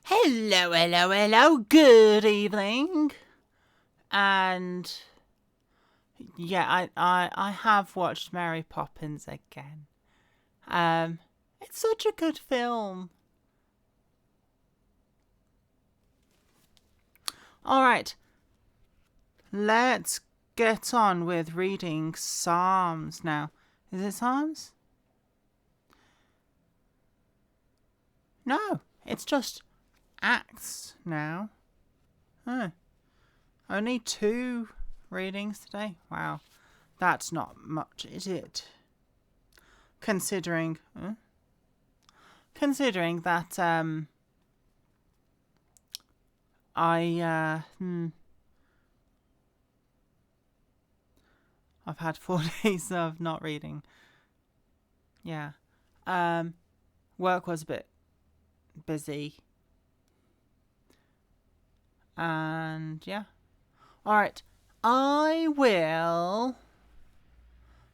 Hello, hello, hello. Good evening. And yeah, I have watched Mary Poppins again. It's such a good film. All right, let's get on with reading Psalms now. Is it Psalms? No, it's just Acts now. Oh, only 2 readings today. Wow, that's not much, is it? Considering that I've had 4 days of not reading. Yeah. Work was a bit busy. And yeah. Alright. I will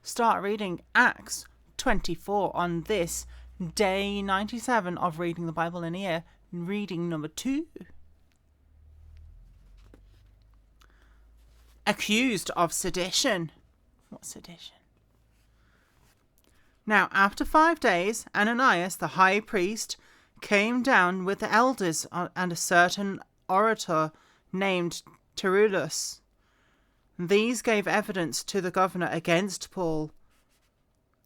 start reading Acts 24 on this day 97 of reading the Bible in a year. Reading number 2. Accused of sedition. What sedition? Now, after 5 days, Ananias, the high priest, came down with the elders and a certain orator named Tertullus. These gave evidence to the governor against Paul.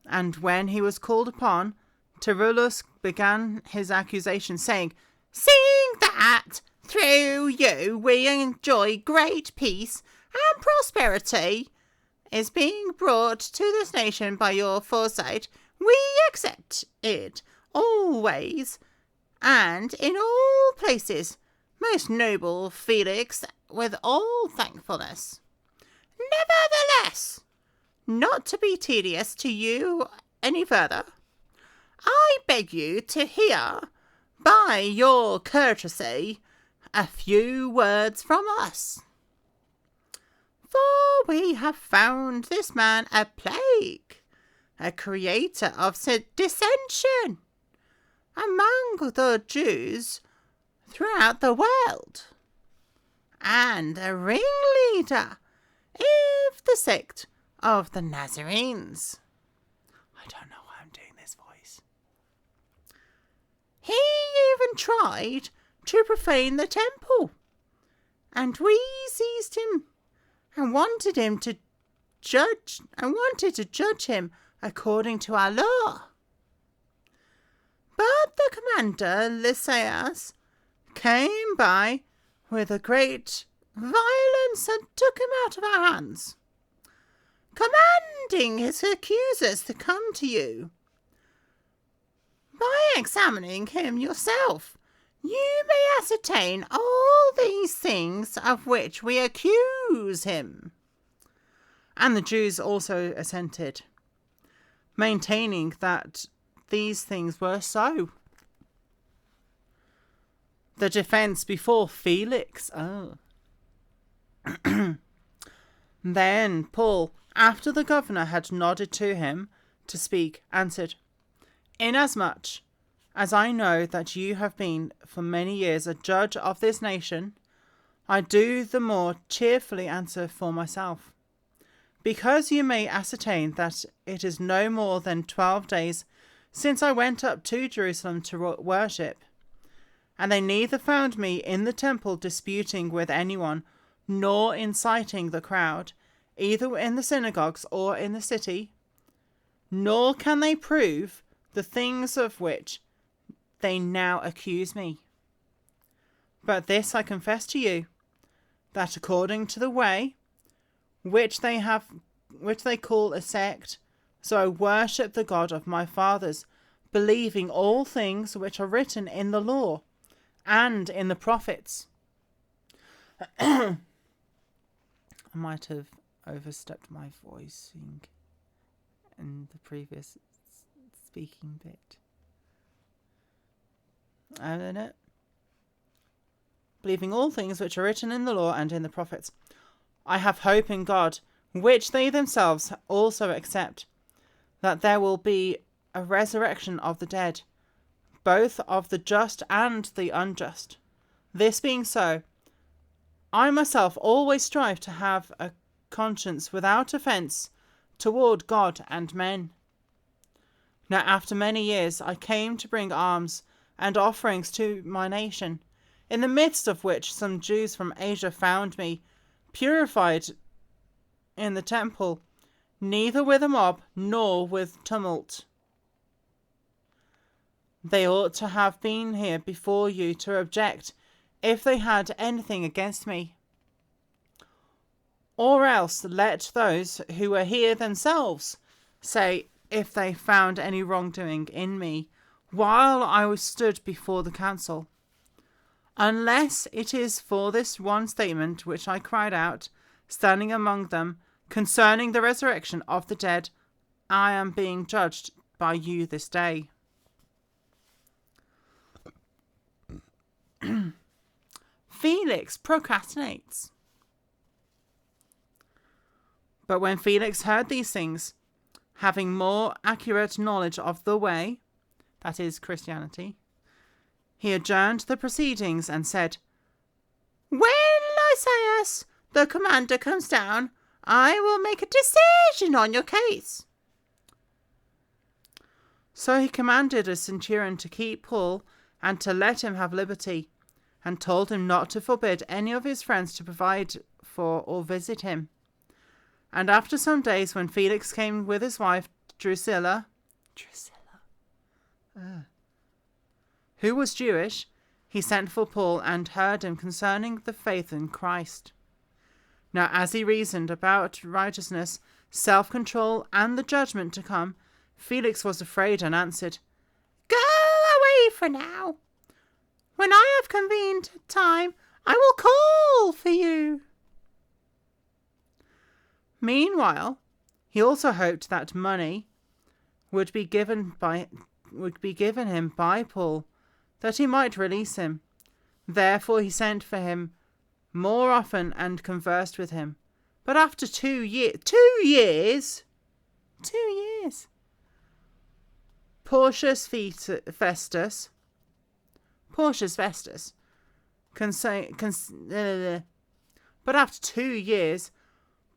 And when he was called upon, Tertullus began his accusation, saying, "Seeing that through you we enjoy great peace and prosperity is being brought to this nation by your foresight, we accept it always and in all places, most noble Felix, with all thankfulness. Nevertheless, not to be tedious to you any further, I beg you to hear, by your courtesy, a few words from us. For we have found this man a plague, a creator of dissension among the Jews throughout the world, and a ringleader of the sect of the Nazarenes." I don't know why I'm doing this voice. "He even tried to profane the temple, and we seized him and wanted to judge him according to our law. But the commander Lysias came by with a great violence and took him out of our hands, commanding his accusers to come to you. By examining him yourself, you may ascertain all these things of which we accuse him." And the Jews also assented, maintaining that these things were so. The defense before Felix. Then Paul, after the governor had nodded to him to speak, answered, "Inasmuch as I know that you have been for many years a judge of this nation, I do the more cheerfully answer for myself, because you may ascertain that it is no more than 12 days since I went up to Jerusalem to worship, and they neither found me in the temple disputing with anyone, nor inciting the crowd, either in the synagogues or in the city, nor can they prove the things of which they now accuse me. But this I confess to you, that according to the way which they call a sect, so I worship the God of my fathers, believing all things which are written in the law and in the prophets." I might have overstepped my voicing in the previous speaking bit. I don't know. "Believing all things which are written in the law and in the prophets, I have hope in God, which they themselves also accept, that there will be a resurrection of the dead, both of the just and the unjust. This being so, I myself always strive to have a conscience without offence toward God and men. Now after many years I came to bring alms and offerings to my nation, in the midst of which some Jews from Asia found me purified in the temple, neither with a mob nor with tumult. They ought to have been here before you to object if they had anything against me. Or else let those who are here themselves say if they found any wrongdoing in me while I was stood before the council. Unless it is for this one statement which I cried out, standing among them, concerning the resurrection of the dead, I am being judged by you this day. Felix procrastinates. But when Felix heard these things, having more accurate knowledge of the way, that is Christianity, he adjourned the proceedings and said, "When Lysias, the commander, comes down, I will make a decision on your case." So he commanded a centurion to keep Paul and to let him have liberty, and told him not to forbid any of his friends to provide for or visit him. And after some days, when Felix came with his wife Drusilla, who was Jewish, he sent for Paul and heard him concerning the faith in Christ. Now as he reasoned about righteousness, self-control, and the judgment to come, Felix was afraid and answered, "Go away for now. When I have convened time, I will call for you." Meanwhile, he also hoped that money would be given him by Paul, that he might release him. Therefore he sent for him more often and conversed with him. But after 2 years, Porcius Festus, but after 2 years,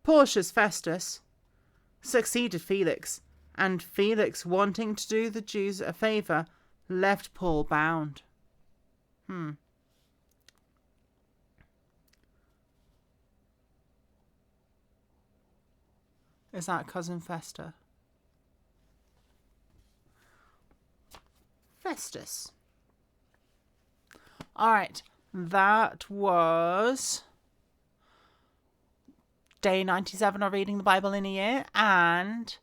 Porcius Festus succeeded Felix, and Felix, wanting to do the Jews a favour, left Paul bound. Is that cousin Festa? Festus. Alright, that was day 97 of reading the Bible in a year, and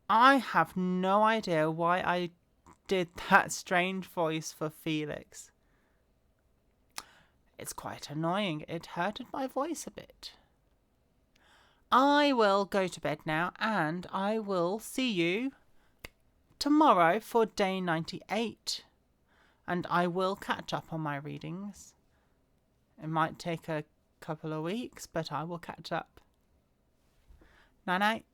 I have no idea why I did that strange voice for Felix. It's quite annoying. It hurted my voice a bit. I will go to bed now, and I will see you tomorrow for day 98. And I will catch up on my readings. It might take a couple of weeks, but I will catch up. Night night.